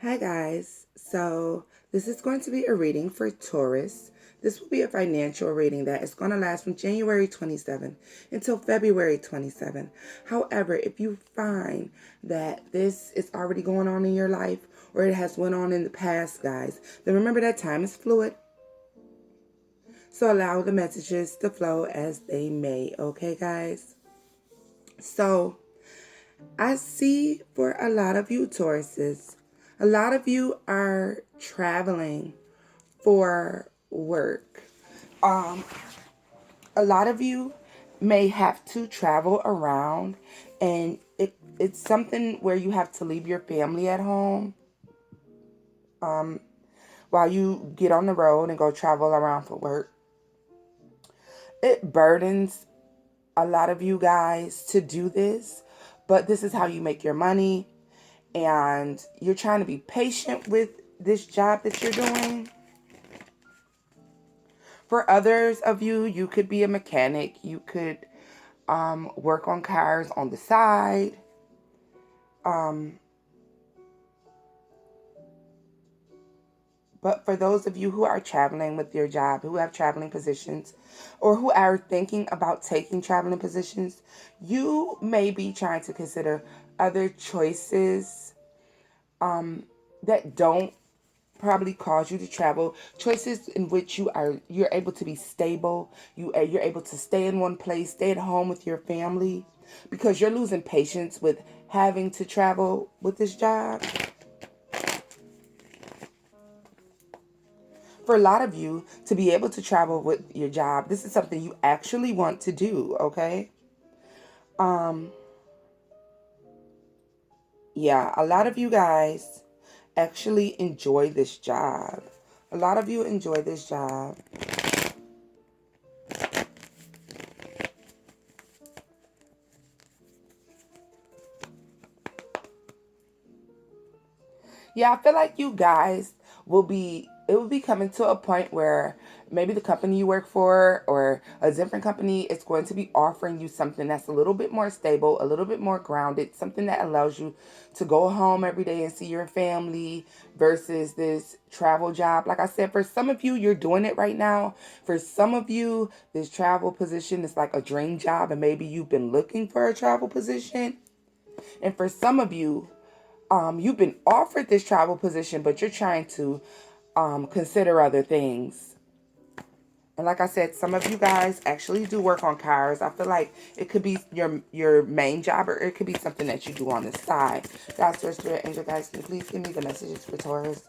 Hi guys, so this is going to be a reading for Taurus. This will be a financial reading that is going to last from January 27 until February 27. However, if you find that this is already going on in your life or it has went on in the past, guys, then remember that time is fluid. So allow the messages to flow as they may, okay guys? So I see for a lot of you Tauruses, a lot of you are traveling for work. A lot of you may have to travel around, and it's something where you have to leave your family at home while you get on the road and go travel around for work. It burdens a lot of you guys to do this, but this is how you make your money, and you're trying to be patient with this job that you're doing. For others of you, you could be a mechanic. You could work on cars on the side. But for those of you who are traveling with your job, who have traveling positions, or who are thinking about taking traveling positions, you may be trying to consider other choices that don't probably cause you to travel, choices in which you're able to be stable, you're able to stay in one place, stay at home with your family, because you're losing patience with having to travel with this job. For a lot of you to be able to travel with your job, this is something you actually want to do, okay? Yeah, a lot of you guys actually enjoy this job. A lot of you enjoy this job. Yeah, I feel like you guys it will be coming to a point where maybe the company you work for or a different company is going to be offering you something that's a little bit more stable, a little bit more grounded, something that allows you to go home every day and see your family versus this travel job. Like I said, for some of you, you're doing it right now. For some of you, this travel position is like a dream job, and maybe you've been looking for a travel position. And for some of you, you've been offered this travel position, but you're trying to consider other things. And like I said, some of you guys actually do work on cars. I feel like it could be your main job, or it could be something that you do on the side. God, Source, Spirit, Angel, guys, can you please give me the messages for Taurus?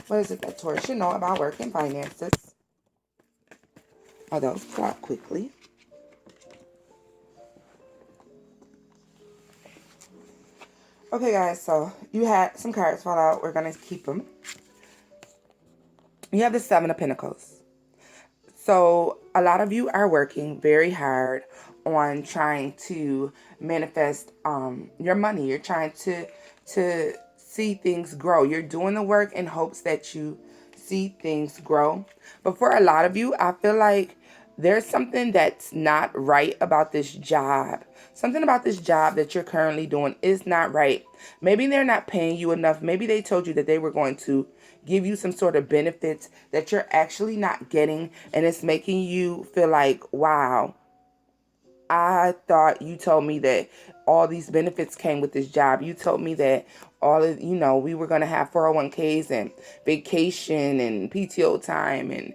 What is it that Taurus should know about work and finances? Oh, those drop quickly. Okay, guys, so you had some cards fall out. We're going to keep them. You have the Seven of Pentacles. So a lot of you are working very hard on trying to manifest your money. You're trying to see things grow. You're doing the work in hopes that you see things grow. But for a lot of you, I feel like there's something that's not right about this job. Something about this job that you're currently doing is not right. Maybe they're not paying you enough. Maybe they told you that they were going to give you some sort of benefits that you're actually not getting, and it's making you feel like, wow, I thought you told me that all these benefits came with this job. You told me that all of, we were going to have 401ks and vacation and PTO time and,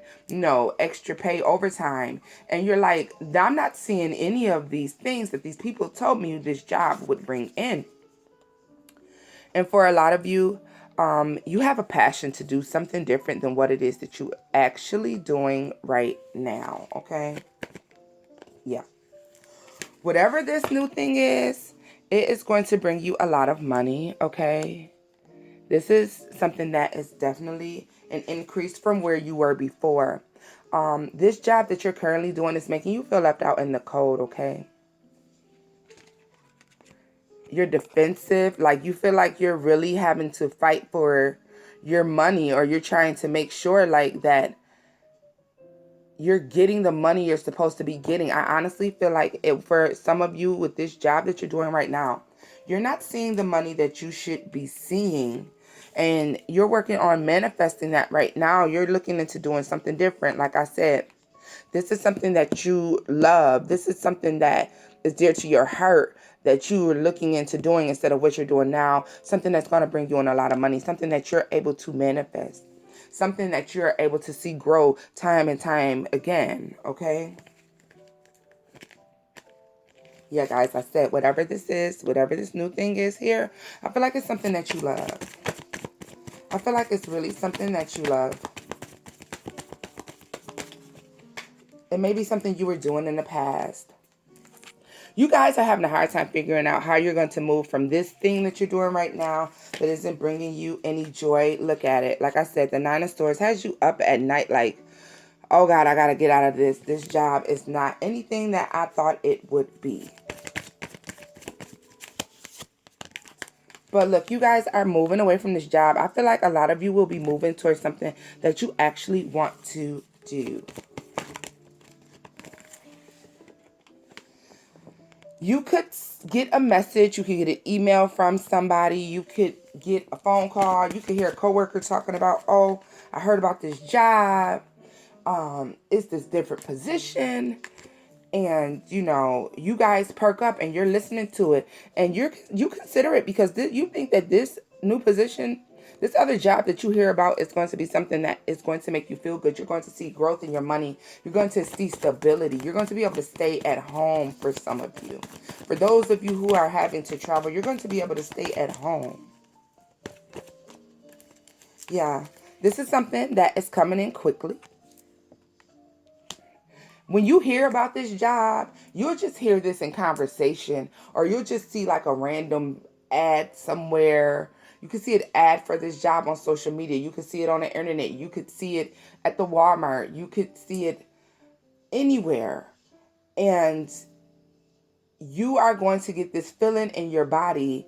extra pay overtime. And you're like, I'm not seeing any of these things that these people told me this job would bring in. And for a lot of you, you have a passion to do something different than what it is that you're actually doing right now, okay? Yeah. Whatever this new thing is, it is going to bring you a lot of money, okay? This is something that is definitely an increase from where you were before. This job that you're currently doing is making you feel left out in the cold, okay? You're defensive, like you feel like you're really having to fight for your money, or you're trying to make sure like that you're getting the money you're supposed to be getting. I honestly feel like for some of you with this job that you're doing right now, you're not seeing the money that you should be seeing. And you're working on manifesting that right now. You're looking into doing something different. Like I said, this is something that you love. This is something that is dear to your heart that you are looking into doing instead of what you're doing now. Something that's going to bring you in a lot of money. Something that you're able to manifest. Something that you're able to see grow time and time again. Okay? Yeah, guys, I said whatever this is, whatever this new thing is here, I feel like it's something that you love. I feel like it's really something that you love. It may be something you were doing in the past. You guys are having a hard time figuring out how you're going to move from this thing that you're doing right now that isn't bringing you any joy. Look at it. Like I said, the Nine of Swords has you up at night like, oh God, I got to get out of this. This job is not anything that I thought it would be. But look, you guys are moving away from this job. I feel like a lot of you will be moving towards something that you actually want to do. You could get a message. You could get an email from somebody. You could get a phone call. You could hear a coworker talking about, oh, I heard about this job. It's this different position. And, you know, you guys perk up and you're listening to it. And you consider it because you think that this new position, this other job that you hear about is going to be something that is going to make you feel good. You're going to see growth in your money. You're going to see stability. You're going to be able to stay at home for some of you. For those of you who are having to travel, you're going to be able to stay at home. Yeah, this is something that is coming in quickly. When you hear about this job, you'll just hear this in conversation, or you'll just see like a random ad somewhere. You can see an ad for this job on social media. You could see it on the internet. You could see it at the Walmart. You could see it anywhere. And you are going to get this feeling in your body.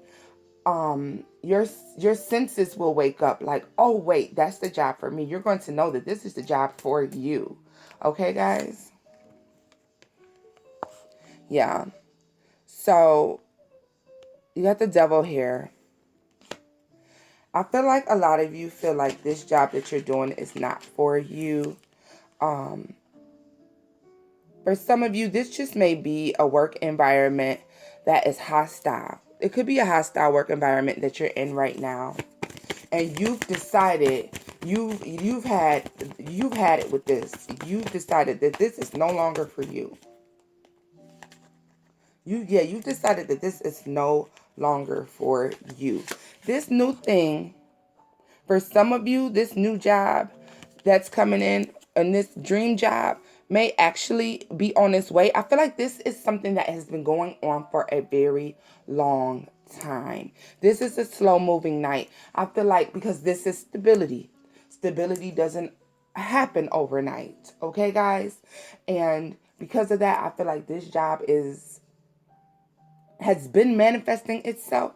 Your senses will wake up like, oh, wait, that's the job for me. You're going to know that this is the job for you. Okay, guys? Yeah. So you got the devil here. I feel like a lot of you feel like this job that you're doing is not for you. For some of you, this just may be a work environment that is hostile. It could be a hostile work environment that you're in right now. And you've decided you've had it with this. You've decided that this is no longer for you. You've decided that this is no longer for you. This new thing, for some of you, this new job that's coming in, and this dream job may actually be on its way. I feel like this is something that has been going on for a very long time. This is a slow-moving night. I feel like because this is stability. Stability doesn't happen overnight. Okay, guys? And because of that, I feel like this job has been manifesting itself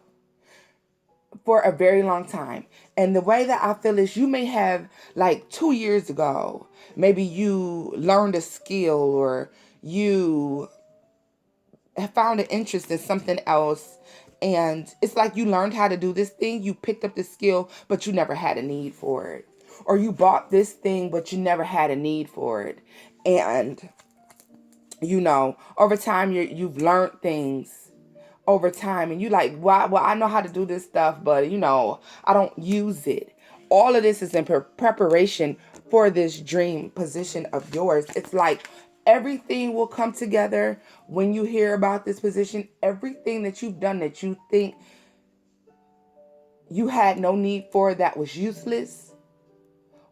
for a very long time. And the way that I feel is you may have, like 2 years ago, maybe you learned a skill, or you have found an interest in something else. And it's like you learned how to do this thing. You picked up this skill, but you never had a need for it. Or you bought this thing, but you never had a need for it. And, you know, over time, you've learned things over time, and you like, well, I know how to do this stuff, but you know, I don't use it. All of this is in preparation for this dream position of yours. It's like everything will come together when you hear about this position. Everything that you've done that you think you had no need for, that was useless,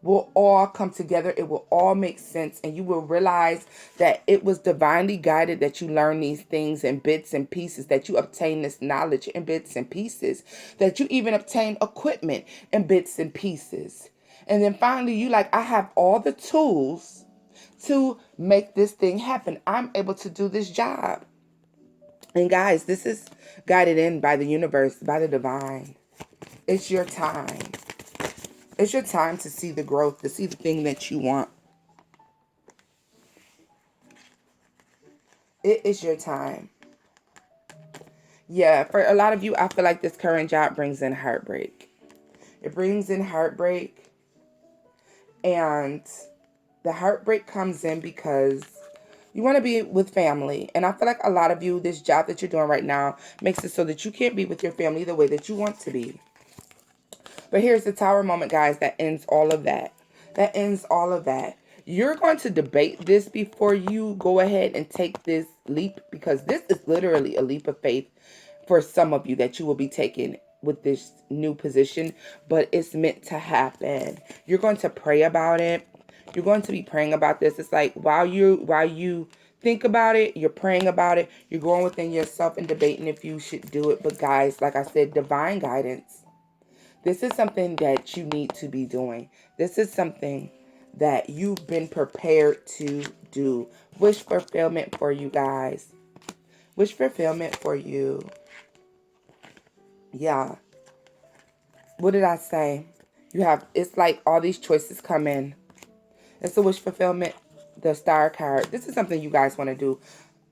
will all come together. It will all make sense, and you will realize that it was divinely guided that you learn these things in bits and pieces, that you obtain this knowledge in bits and pieces, that you even obtain equipment in bits and pieces. And then finally, you like, I have all the tools to make this thing happen. I'm able to do this job. And guys, this is guided in by the universe, by the divine. It's your time. It's your time to see the growth, to see the thing that you want. It is your time. Yeah, for a lot of you, I feel like this current job brings in heartbreak. It brings in heartbreak. And the heartbreak comes in because you want to be with family. And I feel like a lot of you, this job that you're doing right now makes it so that you can't be with your family the way that you want to be. But here's the Tower moment, guys, that ends all of that. That ends all of that. You're going to debate this before you go ahead and take this leap, because this is literally a leap of faith for some of you that you will be taking with this new position, but it's meant to happen. You're going to pray about it. You're going to be praying about this. It's like while you think about it, you're praying about it, you're going within yourself and debating if you should do it. But guys, like I said, divine guidance. This is something that you need to be doing. This is something that you've been prepared to do. Wish fulfillment for you guys. Wish fulfillment for you. Yeah. What did I say? It's like all these choices come in. It's a wish fulfillment. The star card. This is something you guys want to do.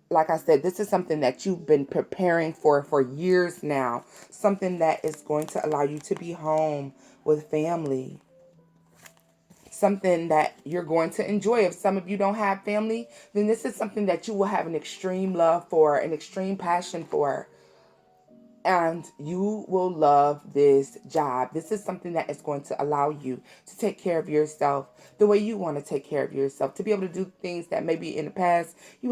Like I said, this is something that you've been preparing for years now. Something that is going to allow you to be home with family. Something that you're going to enjoy. If some of you don't have family, then this is something that you will have an extreme love for, an extreme passion for. And you will love this job. This is something that is going to allow you to take care of yourself the way you want to take care of yourself, to be able to do things that maybe in the past you